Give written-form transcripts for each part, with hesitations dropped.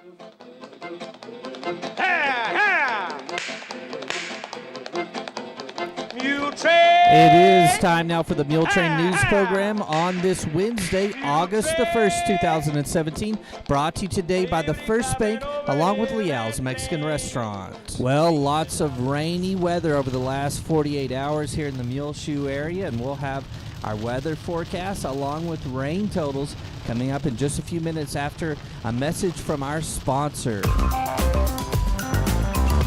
Muletrain! It is time now for the Muletrain News Program on this Wednesday, August the 1st, 2017. Brought to you today by the First Bank, along with Leal's Mexican Restaurant. Well, lots of rainy weather over the last 48 hours here in the Muleshoe area, and we'll have our weather forecast along with rain totals coming up in just a few minutes after a message from our sponsor.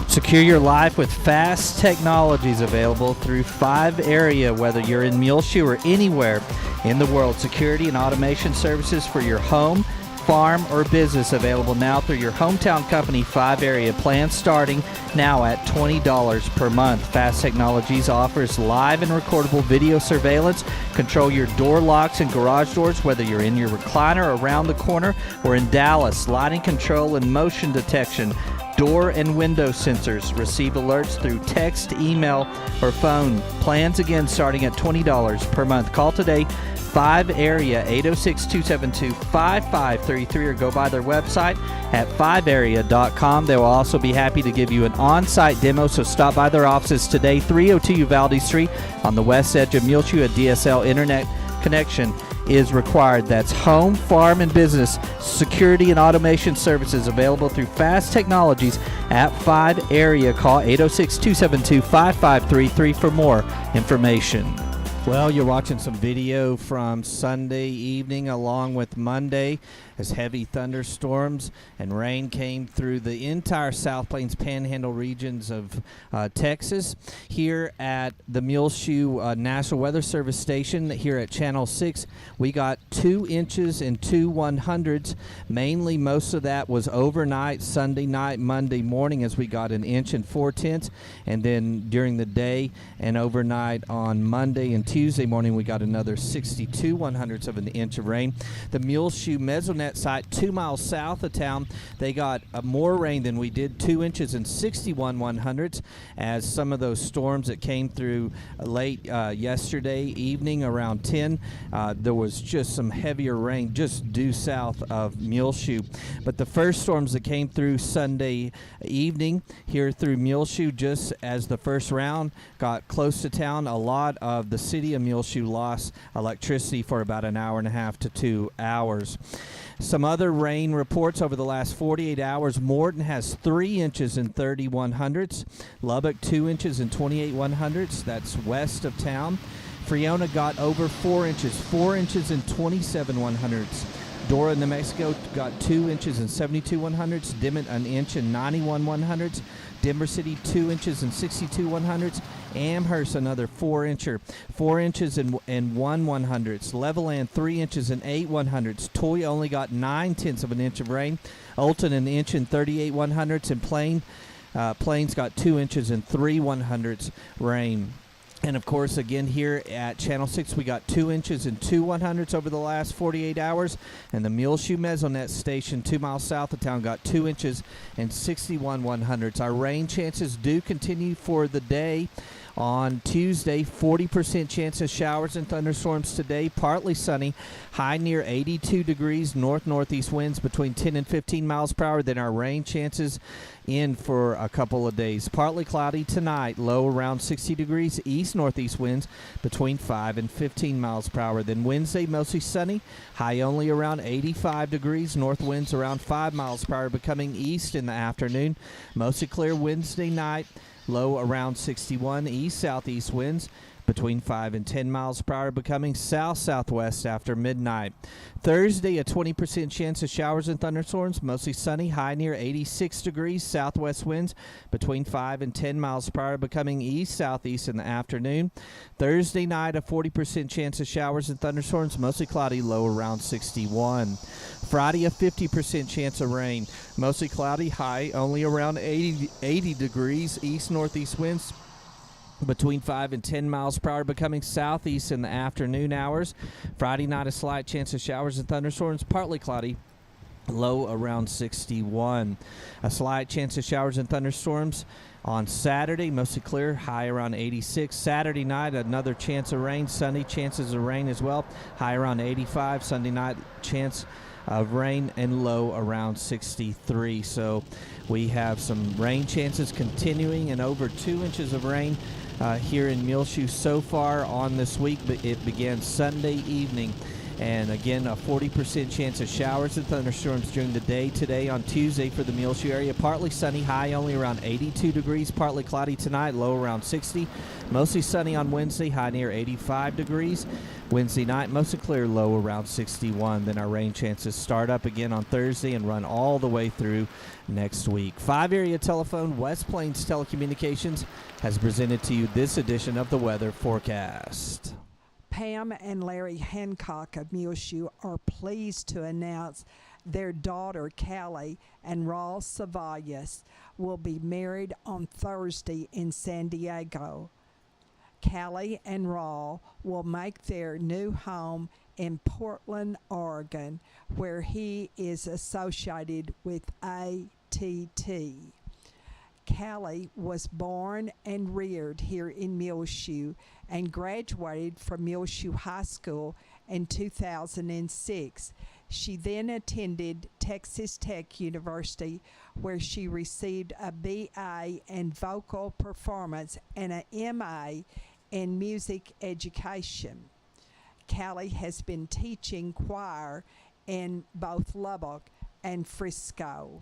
Secure your life with fast technologies available through 5 Area, whether you're in Muleshoe or anywhere in the world. Security and automation services for your home, farm, or business available now through your hometown company, 5 Area. Plans starting now at $20 per month. Fast Technologies offers live and recordable video surveillance. Control your door locks and garage doors, whether you're in your recliner, around the corner, or in Dallas. Lighting control and motion detection. Door and window sensors. Receive alerts through text, email, or phone. Plans again starting at $20 per month. Call today, 5 Area, 806-272-5533, or go by their website at 5area.com. They will also be happy to give you an on-site demo, so stop by their offices today, 302 Uvalde Street on the west edge of Muleshoe. A DSL internet connection is required. That's home, farm, and business security and automation services available through Fast Technologies at 5 Area. Call 806-272-5533 for more information. Well, you're watching some video from Sunday evening along with Monday as heavy thunderstorms and rain came through the entire South Plains Panhandle regions of Texas. Here at the Muleshoe National Weather Service station here at Channel 6, we got 2 inches and 2 1/100ths. Mainly, most of that was overnight, Sunday night, Monday morning, as we got 1 inch and 4/10. And then during the day and overnight on Monday and Tuesday morning, we got another 62 1/100ths of an inch of rain. The Muleshoe Mesonet site 2 miles south of town, they got more rain than we did, 2 inches and 61 1/100ths, as some of those storms that came through late yesterday evening around 10, there was just some heavier rain just due south of Muleshoe. But the first storms that came through Sunday evening here through Muleshoe, just as the first round got close to town, a lot of the city of Muleshoe lost electricity for about an hour and a half to 2 hours. Some other rain reports over the last 48 hours. Morton has 3 inches and 30 1/100ths. Lubbock 2 inches and 28 1/100ths. That's west of town. Friona got over 4 inches, 4 inches and 27 1/100ths. Dora, New Mexico got 2 inches and 72 1/100ths. Dimmitt 1 inch and 91 1/100ths. Denver City 2 inches and 62 1/100ths. Amherst another 4 incher, 4 inches and 1 1/100ths. Levelland 3 inches and 8 1/100ths. Toy only got 9/10ths of an inch of rain. Olton 1 inch and 38 1/100ths. And Plains got 2 inches and 3 1/100ths rain. And, of course, again, here at Channel 6, we got 2 inches and 2 1/100ths over the last 48 hours. And the Muleshoe Mesonet station 2 miles south of town got 2 inches and 61 1/100ths. Our rain chances do continue for the day. On Tuesday, 40% chance of showers and thunderstorms today. Partly sunny, high near 82 degrees, north-northeast winds between 10 and 15 miles per hour. Then our rain chances in for a couple of days. Partly cloudy tonight, low around 60 degrees, east-northeast winds between 5 and 15 miles per hour. Then Wednesday, mostly sunny, high only around 85 degrees, north winds around 5 miles per hour, becoming east in the afternoon. Mostly clear Wednesday night, low around 61, east-southeast winds between 5 and 10 miles per hour, becoming south-southwest after midnight. Thursday, a 20% chance of showers and thunderstorms, mostly sunny, high near 86 degrees, southwest winds between 5 and 10 miles per hour, becoming east-southeast in the afternoon. Thursday night, a 40% chance of showers and thunderstorms, mostly cloudy, low around 61. Friday, a 50% chance of rain, mostly cloudy, high only around 80 degrees, east-northeast winds between 5 and 10 miles per hour, becoming southeast in the afternoon hours. Friday night, a slight chance of showers and thunderstorms, partly cloudy, low around 61. A slight chance of showers and thunderstorms on Saturday, mostly clear, high around 86. Saturday night, another chance of rain. Sunday, chances of rain as well, high around 85. Sunday night, chance of rain and low around 63. So we have some rain chances continuing and over 2 inches of rain here in Muleshoe so far on this week. But it began Sunday evening. And again, a 40% chance of showers and thunderstorms during the day today on Tuesday for the Muleshoe area. Partly sunny, high only around 82 degrees. Partly cloudy tonight, low around 60. Mostly sunny on Wednesday, high near 85 degrees. Wednesday night, mostly clear, low around 61. Then our rain chances start up again on Thursday and run all the way through next week. 5 area telephone, West Plains Telecommunications, has presented to you this edition of the weather forecast. Pam and Larry Hancock of Muleshoe are pleased to announce their daughter, Callie, and Ross Cevallos will be married on Thursday in San Diego. Callie and Raw will make their new home in Portland, Oregon, where he is associated with ATT. Callie was born and reared here in Muleshoe and graduated from Muleshoe High School in 2006. She then attended Texas Tech University, where she received a BA in vocal performance and an MA in music education. Callie has been teaching choir in both Lubbock and Frisco.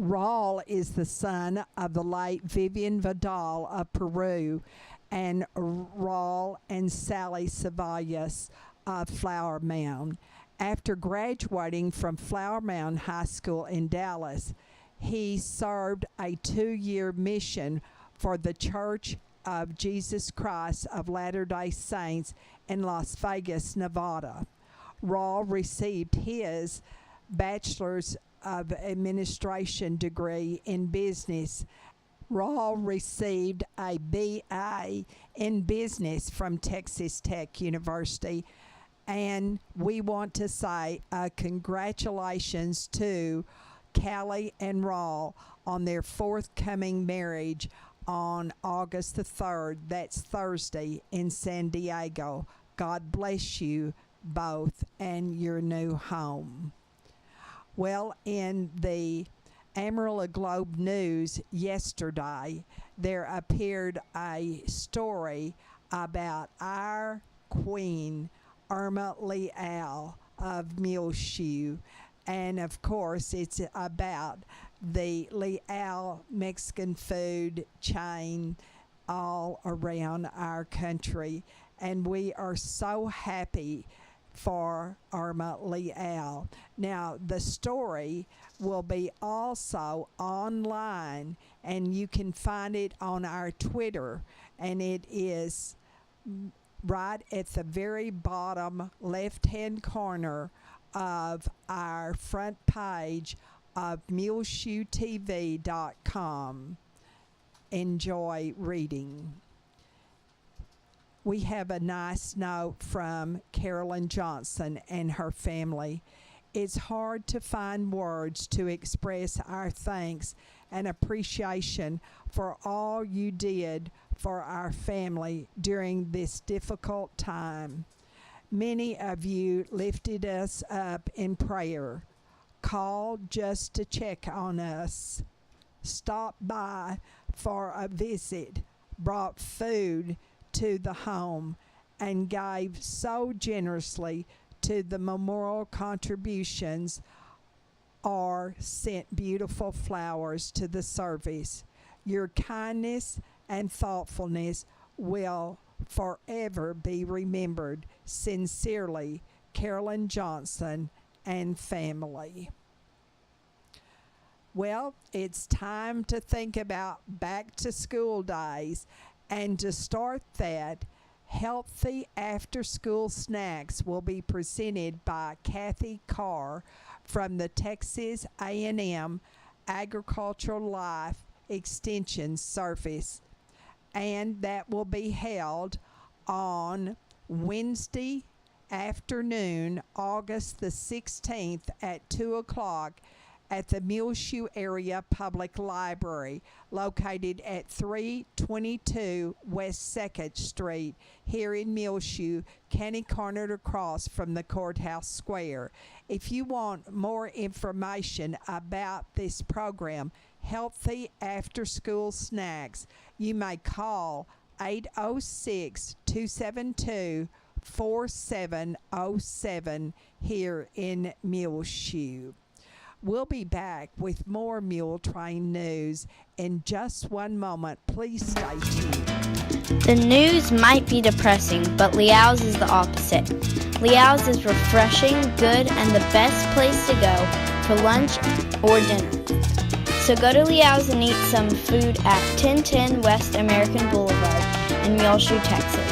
Raul is the son of the late Vivian Vidal of Peru and Raul and Sally Cevallos of Flower Mound. After graduating from Flower Mound High School in Dallas, he served a 2-year mission for the Church of Jesus Christ of Latter-day Saints in Las Vegas, Nevada. Raul received his bachelor's of administration degree in business. Raul received a BA in business from Texas Tech University, and we want to say congratulations to Callie and Raul on their forthcoming marriage on August the 3rd. That's Thursday in San Diego. God bless you both and your new home. Well, in the Amarillo Globe News yesterday, there appeared a story about our queen, Irma Leal of Muleshoe. And of course, it's about the Leal Mexican food chain all around our country. And we are so happy for Irma Leal. Now, the story will be also online, and you can find it on our Twitter, and it is right at the very bottom left-hand corner of our front page of muleshoetv.com. Enjoy reading. We have a nice note from Carolyn Johnson and her family. It's hard to find words to express our thanks and appreciation for all you did for our family during this difficult time. Many of you lifted us up in prayer, called just to check on us, stopped by for a visit, brought food to the home, and gave so generously to the memorial contributions or sent beautiful flowers to the service. Your kindness and thoughtfulness will forever be remembered. Sincerely, Carolyn Johnson and family. Well, it's time to think about back to school days. And to start that, healthy after-school snacks will be presented by Kathy Carr from the Texas A&M Agricultural Life Extension Service. And that will be held on Wednesday afternoon, August the 16th at 2 o'clock at the Muleshoe Area Public Library, located at 322 West 2nd Street here in Muleshoe, catty-cornered across from the Courthouse Square. If you want more information about this program, Healthy After School Snacks, you may call 806-272-4707 here in Muleshoe. We'll be back with more Muletrain news in just one moment. Please stay tuned. The news might be depressing, but Liao's is the opposite. Liao's is refreshing, good, and the best place to go for lunch or dinner. So go to Liao's and eat some food at 1010 West American Boulevard in Muleshoe, Texas.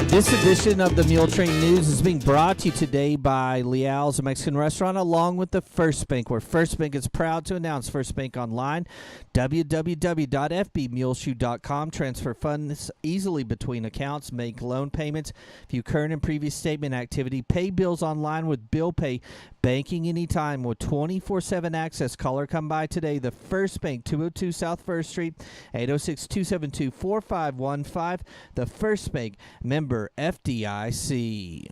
This edition of the Muletrain News is being brought to you today by Liao's, a Mexican restaurant, along with the First Bank, where First Bank is proud to announce First Bank Online, www.fbmuleshoe.com. Transfer funds easily between accounts, make loan payments, view current and previous statement activity, pay bills online with Bill Pay, banking anytime with 24/7 access. Call or come by today. The First Bank, 202 South First Street, 806-272-4515. The First Bank, member FDIC.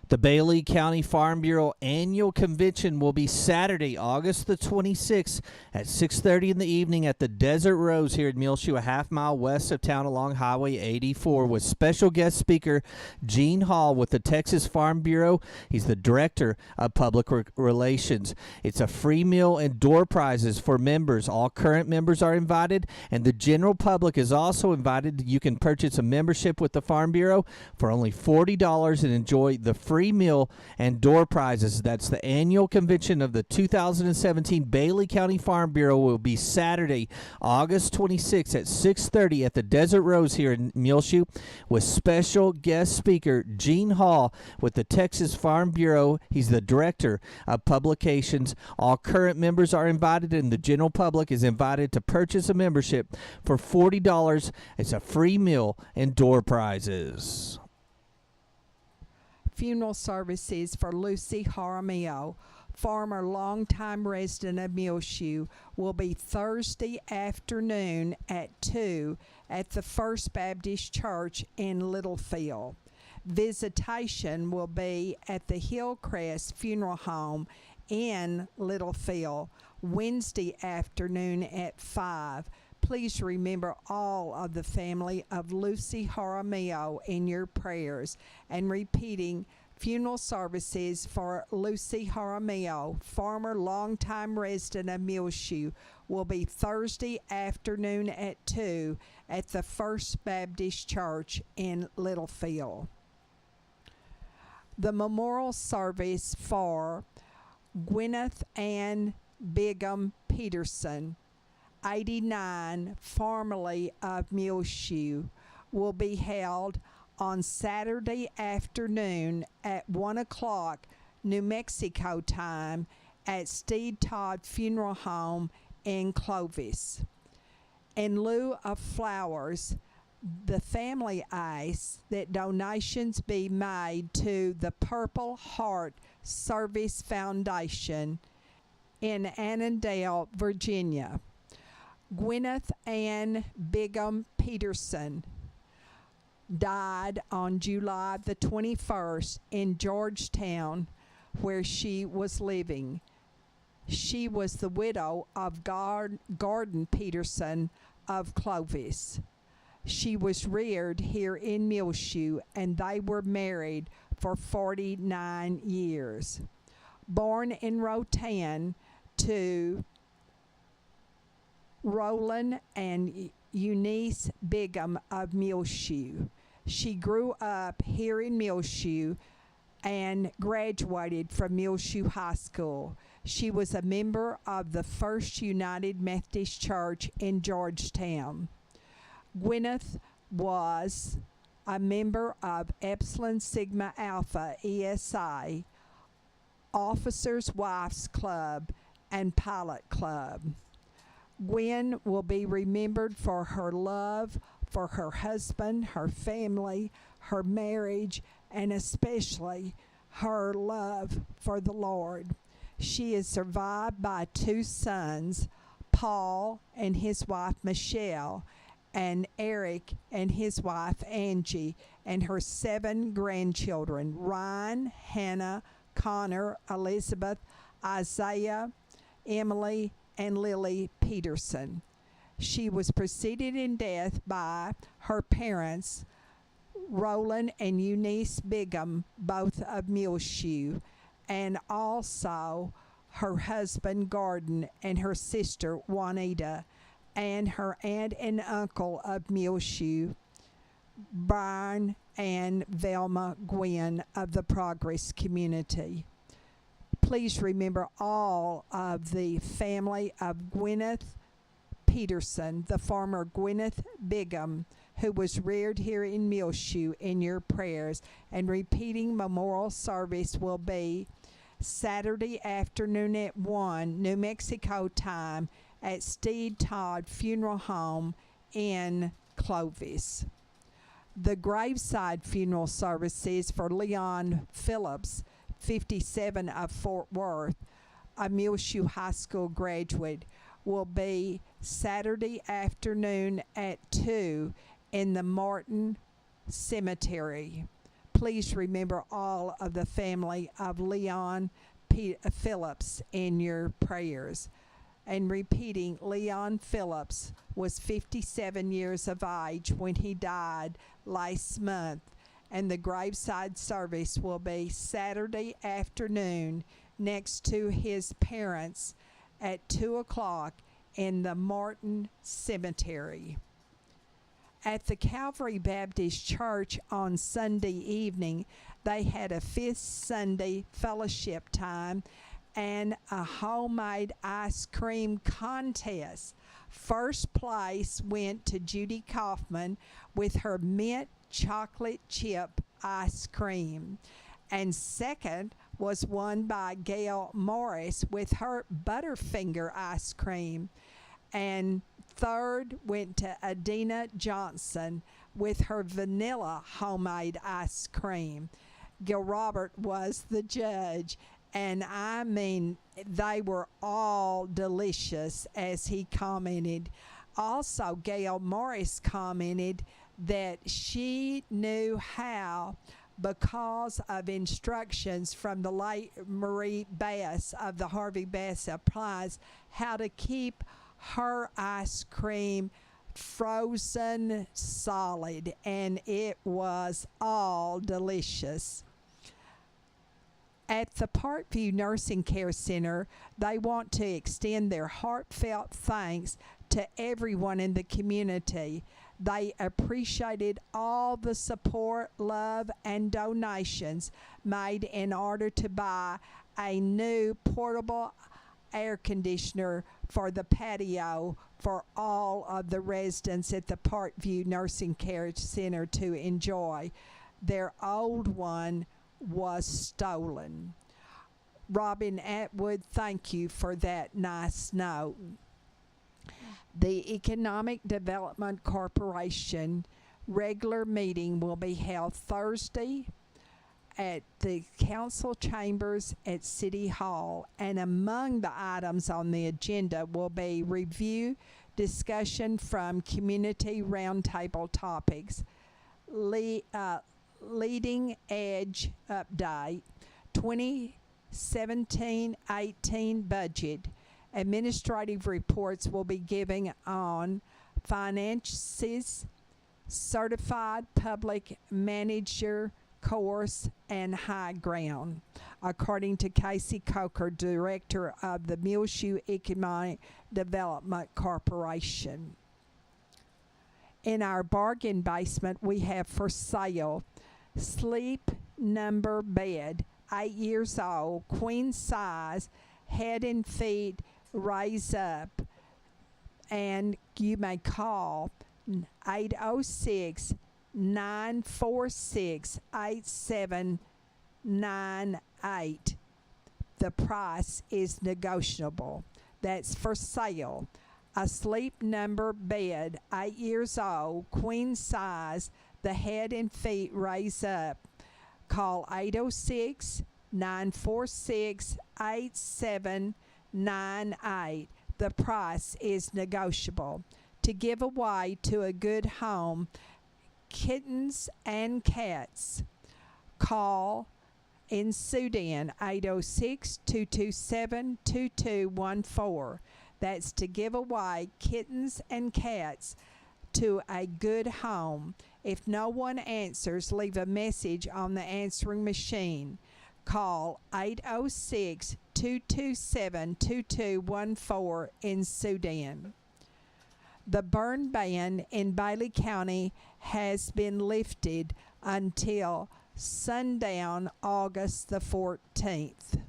The Bailey County Farm Bureau Annual Convention will be Saturday, August the 26th at 6:30 in the evening at the Desert Rose here in Muleshoe, a half-mile west of town along Highway 84, with special guest speaker Gene Hall with the Texas Farm Bureau. He's the Director of Public Relations. It's a free meal and door prizes for members. All current members are invited, and the general public is also invited. You can purchase a membership with the Farm Bureau for only $40 and enjoy the free meal and door prizes. That's the annual convention of the 2017 Bailey County Farm Bureau. Will be Saturday, August 26th at 6:30 at the Desert Rose here in Muleshoe, with special guest speaker Gene Hall with the Texas Farm Bureau. He's the Director of Publications. All current members are invited, and the general public is invited to purchase a membership for $40. It's a free meal and door prizes. Funeral services for Lucy Jaramillo, former longtime resident of Muleshoe, will be Thursday afternoon at 2 at the First Baptist Church in Littlefield. Visitation will be at the Hillcrest Funeral Home in Littlefield Wednesday afternoon at 5. Please remember all of the family of Lucy Jaramillo in your prayers. And repeating, funeral services for Lucy Jaramillo, former longtime resident of Muleshoe, will be Thursday afternoon at 2 at the First Baptist Church in Littlefield. The memorial service for Gwyneth Ann Bigham Peterson, 89, formerly of Muleshoe, will be held on Saturday afternoon at 1 o'clock New Mexico time at Steed Todd Funeral Home in Clovis. In lieu of flowers, the family asks that donations be made to the Purple Heart Service Foundation in Annandale, Virginia. Gwyneth Ann Bigham Peterson died on July the 21st in Georgetown, where she was living. She was the widow of Gordon Peterson of Clovis. She was reared here in Muleshoe, and they were married for 49 years. Born in Rotan to Roland and Eunice Bigham of Muleshoe. She grew up here in Muleshoe and graduated from Muleshoe High School. She was a member of the First United Methodist Church in Georgetown. Gwyneth was a member of Epsilon Sigma Alpha ESI, Officers' Wives Club, and Pilot Club. Gwen will be remembered for her love for her husband, her family, her marriage, and especially her love for the Lord. She is survived by two sons, Paul and his wife Michelle, and Eric and his wife Angie, and her 7 grandchildren, Ryan, Hannah, Connor, Elizabeth, Isaiah, Emily, and Lily Peterson. She was preceded in death by her parents, Roland and Eunice Bigham, both of Muleshoe, and also her husband Gordon and her sister Juanita, and her aunt and uncle of Muleshoe, Brian and Velma Gwynn of the Progress community. Please remember all of the family of Gwyneth Peterson, the former Gwyneth Bigham, who was reared here in Muleshoe, in your prayers. And repeating memorial service will be Saturday afternoon at 1 New Mexico time at Steed Todd Funeral Home in Clovis. The graveside funeral services for Leon Phillips, 57, of Fort Worth, a Muleshoe High School graduate, will be Saturday afternoon at 2 in the Martin Cemetery. Please remember all of the family of Leon Phillips in your prayers. And repeating, Leon Phillips was 57 years of age when he died last month, and the graveside service will be Saturday afternoon next to his parents at 2 o'clock in the Martin Cemetery. At the Calvary Baptist Church on Sunday evening, they had a Fifth Sunday fellowship time and a homemade ice cream contest. First place went to Judy Kaufman with her mint chocolate chip ice cream, and second was won by Gail Morris with her Butterfinger ice cream, and third went to Adina Johnson with her vanilla homemade ice cream. Gil Robert was the judge, and I mean, they were all delicious, as he commented. Also, Gail Morris commented that she knew how, because of instructions from the late Marie Bass of the Harvey Bass Applies, how to keep her ice cream frozen solid, and it was all delicious. At the Parkview Nursing Care Center, they want to extend their heartfelt thanks to everyone in the community. They appreciated all the support, love, and donations made in order to buy a new portable air conditioner for the patio for all of the residents at the Parkview Nursing Care Center to enjoy. Their old one was stolen. Robin Atwood, thank you for that nice note. The Economic Development Corporation regular meeting will be held Thursday at the council chambers at City Hall, and among the items on the agenda will be review, discussion from community roundtable topics, leading edge update, 2017-18 budget. Administrative reports will be given on finances, certified public manager course, and high ground, according to Casey Coker, director of the Muleshoe Economic Development Corporation. In our bargain basement, we have for sale sleep number bed, 8 years old, queen size, head and feet raise up, and you may call 806-946-8798. The price is negotiable. That's for sale. A sleep number bed, 8 years old, queen size, the head and feet raise up. Call 946 8798. The price is negotiable. To give away to a good home, kittens and cats, call in Sudan 806-227-2214. That's to give away kittens and cats to a good home. If no one answers, leave a message on the answering machine. Call 806-227-2214 in Sudan. The burn ban in Bailey County has been lifted until sundown August the 14th.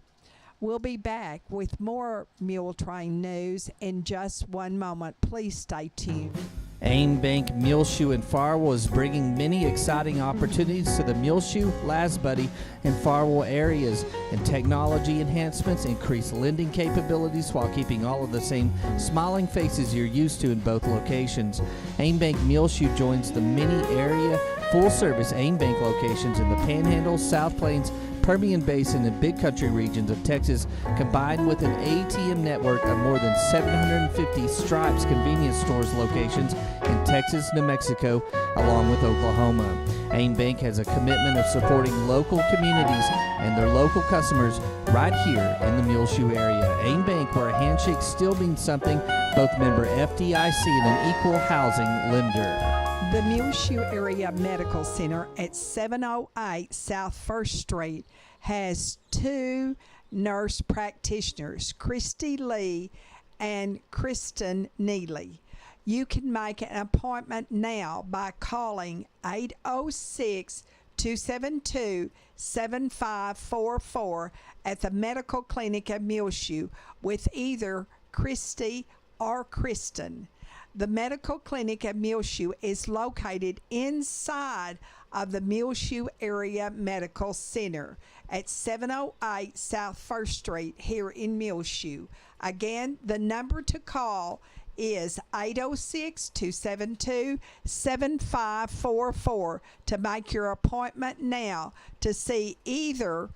We'll be back with more Muletrain news in just one moment. Please stay tuned. Aim Bank Muleshoe in Farwell is bringing many exciting opportunities to the Muleshoe, Lasbuddy, and Farwell areas, and technology enhancements increase lending capabilities while keeping all of the same smiling faces you're used to in both locations. Aim Bank Muleshoe joins the many area full-service Aim Bank locations in the Panhandle, South Plains, Permian Basin, and Big Country regions of Texas, combined with an ATM network of more than 750 Stripes convenience stores locations in Texas, New Mexico, along with Oklahoma. Aim Bank has a commitment of supporting local communities and their local customers right here in the Muleshoe area. Aim Bank, where a handshake still means something, both member FDIC and an equal housing lender. The Muleshoe Area Medical Center at 708 South 1st Street has two nurse practitioners, Christy Lee and Kristen Neely. You can make an appointment now by calling 806-272-7544 at the medical clinic at Muleshoe with either Christy or Kristen. The medical clinic at Muleshoe is located inside of the Muleshoe Area Medical Center at 708 South 1st Street here in Muleshoe. Again, the number to call is 806-272-7544 to make your appointment now to see either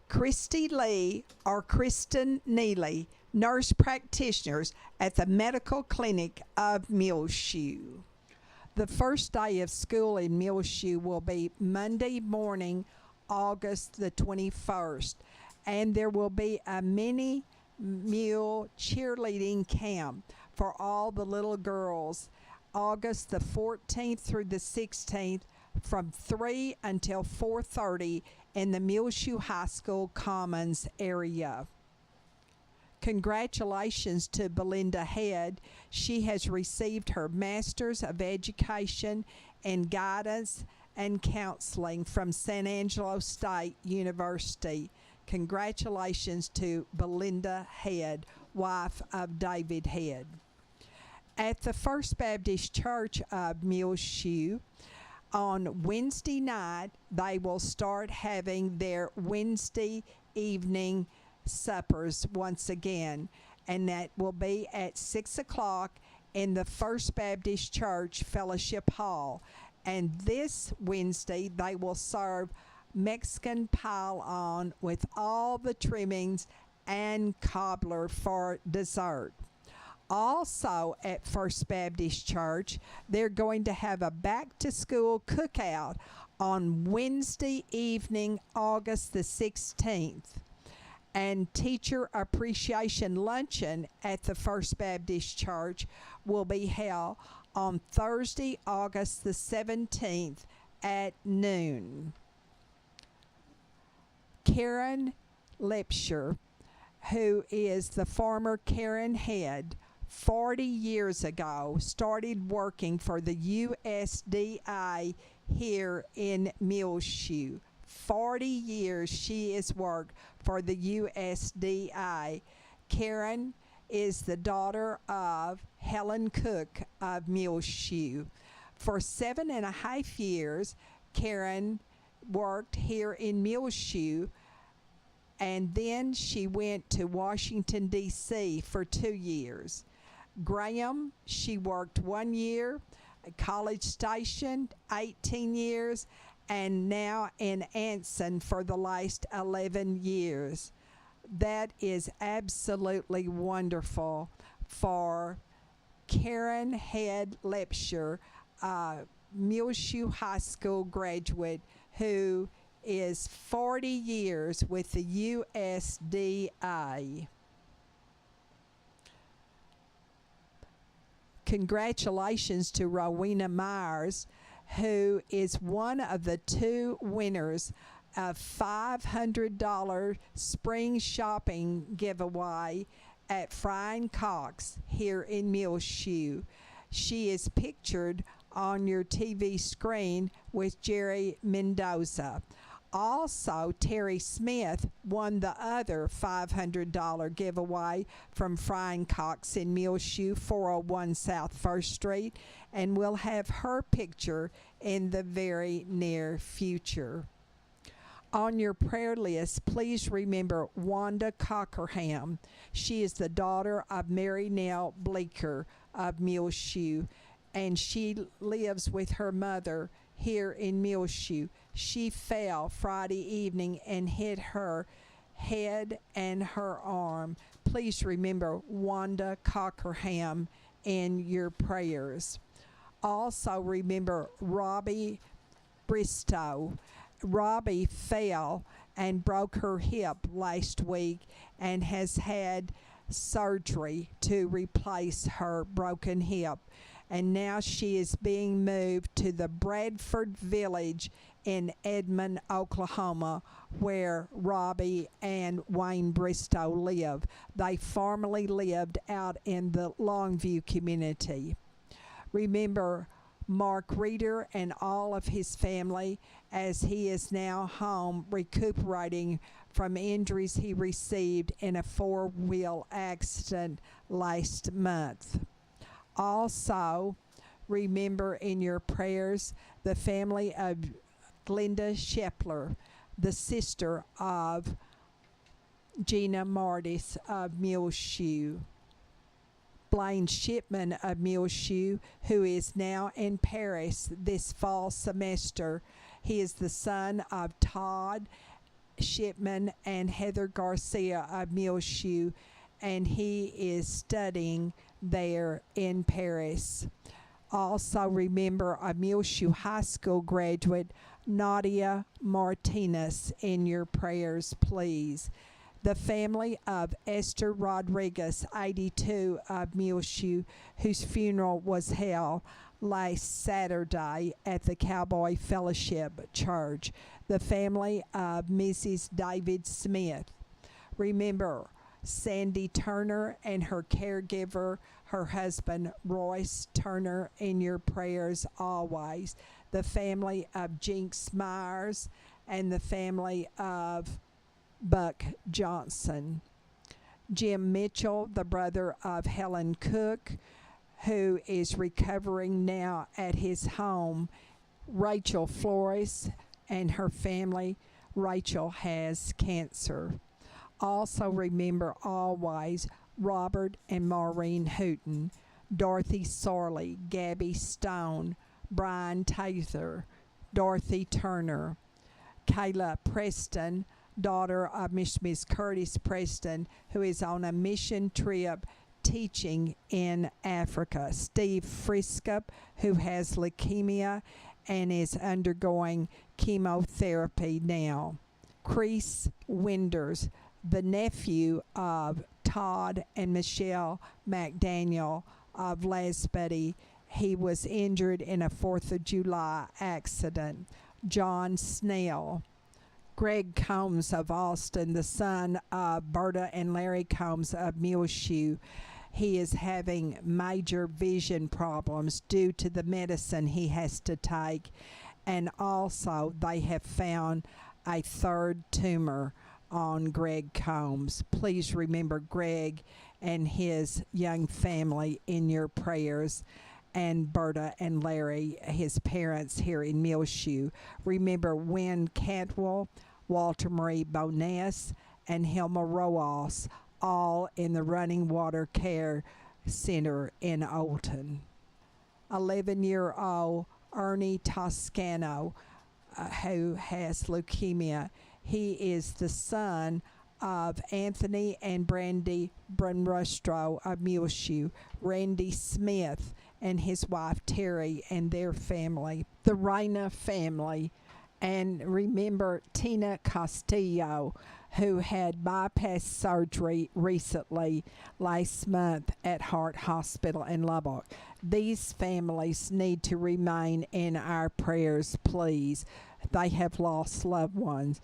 Christy Lee or Kristen Neely, nurse practitioners at the medical clinic of Muleshoe. The first day of school in Muleshoe will be Monday morning, August the 21st, and there will be a mini mule cheerleading camp for all the little girls, August the 14th through the 16th from 3 until 4:30 in the Muleshoe High School Commons area. Congratulations to Belinda Head. She has received her Master's of Education in Guidance and Counseling from San Angelo State University. Congratulations to Belinda Head, wife of David Head. At the First Baptist Church of Muleshoe, on Wednesday night, they will start having their Wednesday evening suppers once again, and that will be at 6 o'clock in the First Baptist Church Fellowship Hall. And this Wednesday they will serve Mexican pile-on with all the trimmings and cobbler for dessert. Also at First Baptist Church, they're going to have a back-to-school cookout on Wednesday evening, August the 16th. And Teacher Appreciation Luncheon at the First Baptist Church will be held on Thursday, August the 17th at noon. Karen Lipsher, who is the former Karen Head, 40 years ago started working for the USDA here in Muleshoe. 40 years she has worked for the USDA. Karen is the daughter of Helen Cook of Muleshoe. For 7.5 years, Karen worked here in Muleshoe, and then she went to Washington, D.C. for 2 years. Graham, she worked 1 year. College Station, 18 years. and now in Anson for the last 11 years. That is absolutely wonderful for Karen Head Lepsher, a Muleshoe High School graduate who is 40 years with the USDA. Congratulations to Rowena Myers, who is one of the 2 winners of $500 spring shopping giveaway at Frying Cox here in Muleshoe. She is pictured on your TV screen with Jerry Mendoza. Also, Terry Smith won the other $500 giveaway from Frying Cox in Muleshoe, 401 South 1st Street, and we'll have her picture in the very near future. On your prayer list, please remember Wanda Cockerham. She is the daughter of Mary Nell Bleeker of Muleshoe, and she lives with her mother here in Muleshoe. She fell Friday evening and hit her head and her arm. Please remember Wanda Cockerham in your prayers. Also remember Robbie Bristow. Robbie fell and broke her hip last week and has had surgery to replace her broken hip. And now she is being moved to the Bradford Village in Edmond, Oklahoma, where Robbie and Wayne Bristow live. They formerly lived out in the Longview community. Remember Mark Reeder and all of his family, as he is now home recuperating from injuries he received in a 4-wheel accident last month. Also, remember in your prayers the family of Glenda Shepler, the sister of Gina Martis of Muleshoe. Blaine Shipman of Muleshoe, who is now in Paris this fall semester. He is the son of Todd Shipman and Heather Garcia of Muleshoe, and he is studying there in Paris. Also remember a Muleshoe High School graduate, Nadia Martinez, in your prayers, please. The family of Esther Rodriguez, 82, of Muleshoe, whose funeral was held last Saturday at the Cowboy Fellowship Church. The family of Mrs. David Smith. Remember Sandy Turner and her caregiver, her husband Royce Turner, in your prayers always. The family of Jinx Myers and the family of Buck Johnson. Jim Mitchell, the brother of Helen Cook, who is recovering now at his home. Rachel Flores and her family. Rachel has cancer. Also remember always Robert and Maureen Hooten, Dorothy Sorley, Gabby Stone, Brian Tather, Dorothy Turner, Kayla Preston, daughter of Miss Curtis Preston, who is on a mission trip teaching in Africa. Steve Friskup, who has leukemia and is undergoing chemotherapy now. Chris Winders, the nephew of Todd and Michelle McDaniel of Lasbuddy. He was injured in a 4th of July accident. John Snell. Greg Combs of Austin, the son of Berta and Larry Combs of Muleshoe. He is having major vision problems due to the medicine he has to take. And also, they have found a 3rd tumor on Greg Combs. Please remember Greg and his young family in your prayers, and Berta and Larry, his parents here in Muleshoe. Remember Wynn Cantwell, Walter Marie Boness, and Hilma Roas, all in the Running Water Care Center in Olton. 11-year-old Ernie Toscano who has leukemia. He is the son of Anthony and Brandy Brunrustro of Muleshoe, Randy Smith and his wife Terry and their family, the Reyna family, and remember Tina Castillo, who had bypass surgery recently last month at Hart Hospital in Lubbock. These families need to remain in our prayers, please. They have lost loved ones.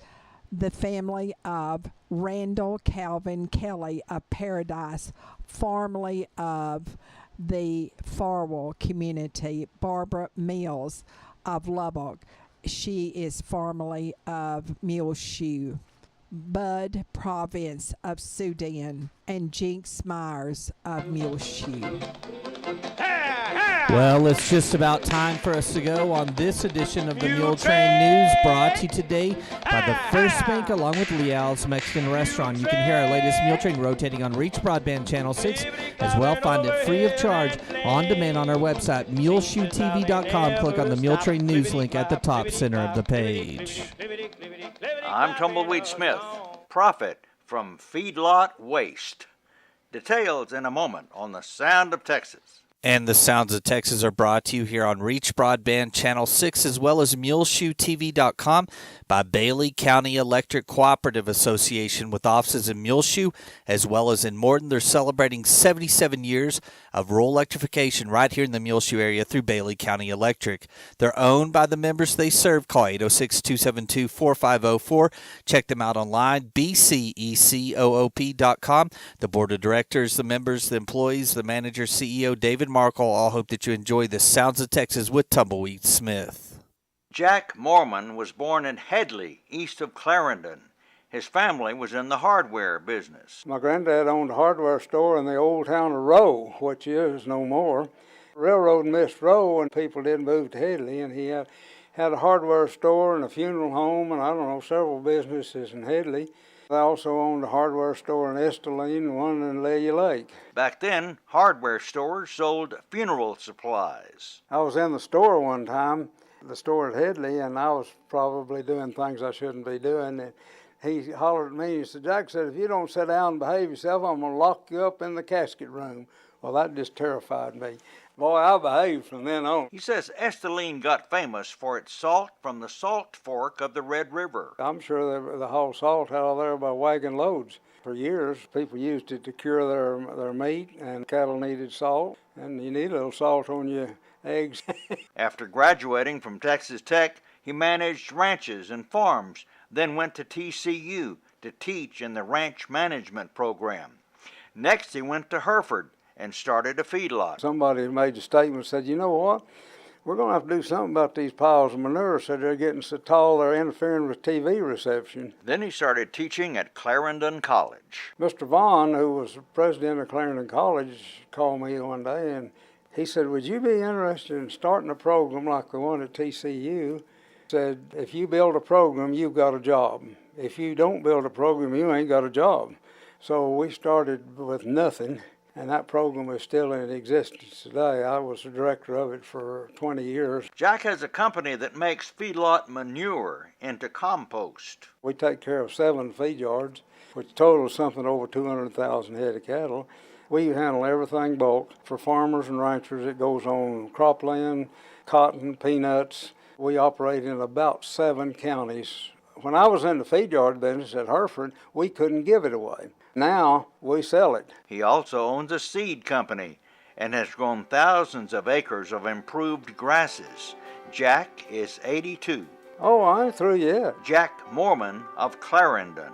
The family of Randall Calvin Kelly of Paradise, formerly of the Farwell community, Barbara Mills of Lubbock. She is formerly of Muleshoe. Bud Province of Sudan, and Jinx Myers of Muleshoe. Well, it's just about time for us to go on this edition of the Muletrain News, brought to you today by the First Bank along with Leal's Mexican Restaurant. You can hear our latest Muletrain rotating on Reach Broadband Channel 6. As well, find it free of charge on demand on our website, muleshoetv.com. Click on the Muletrain News link at the top center of the page. I'm Tumbleweed Smith, prophet from feedlot waste. Details in a moment on the Sound of Texas. And the Sounds of Texas are brought to you here on Reach Broadband Channel 6 as well as MuleshoeTV.com by Bailey County Electric Cooperative Association with offices in Muleshoe as well as in Morton. They're celebrating 77 years of rural electrification right here in the Muleshoe area through Bailey County Electric. They're owned by the members they serve. Call 806-272-4504. Check them out online, bcecoop.com. The board of directors, the members, the employees, the manager, CEO, David Markle, all hope that you enjoy the Sounds of Texas with Tumbleweed Smith. Jack Mormon was born in Headley, east of Clarendon. His family was in the hardware business. My granddad owned a hardware store in the old town of Rowe, which is no more. Railroad missed Rowe and people did move to Headley, and he had a hardware store and a funeral home and several businesses in Headley. I also owned a hardware store in Esteline and one in Leah Lake. Back then, hardware stores sold funeral supplies. I was in the store one time, the store at Headley, and I was probably doing things I shouldn't be doing. And he hollered at me and said, Jack said, if you don't sit down and behave yourself, I'm going to lock you up in the casket room. Well, that just terrified me. Boy, I behaved from then on. He says Esteline got famous for its salt from the Salt Fork of the Red River. I'm sure the whole salt out of there by wagon loads. For years, people used it to cure their meat, and cattle needed salt, and you need a little salt on your eggs. After graduating from Texas Tech, he managed ranches and farms, then went to TCU to teach in the ranch management program. Next, he went to Hereford and started a feedlot. Somebody made a statement, said, you know what, we're going to have to do something about these piles of manure, so they're getting so tall they're interfering with TV reception. Then he started teaching at Clarendon College. Mr. Vaughn, who was the president of Clarendon College, called me one day and he said, would you be interested in starting a program like the one at TCU? He said, if you build a program, you've got a job. If you don't build a program, you ain't got a job. So we started with nothing. And that program is still in existence today. I was the director of it for 20 years. Jack has a company that makes feedlot manure into compost. We take care of 7 feed yards, which totals something over 200,000 head of cattle. We handle everything bulk. For farmers and ranchers, it goes on cropland, cotton, peanuts. We operate in about 7 counties. When I was in the feed yard business at Hereford, we couldn't give it away. Now we sell it. He also owns a seed company and has grown thousands of acres of improved grasses. Jack is 82. Oh, I ain't through yet. Jack Mormon of Clarendon.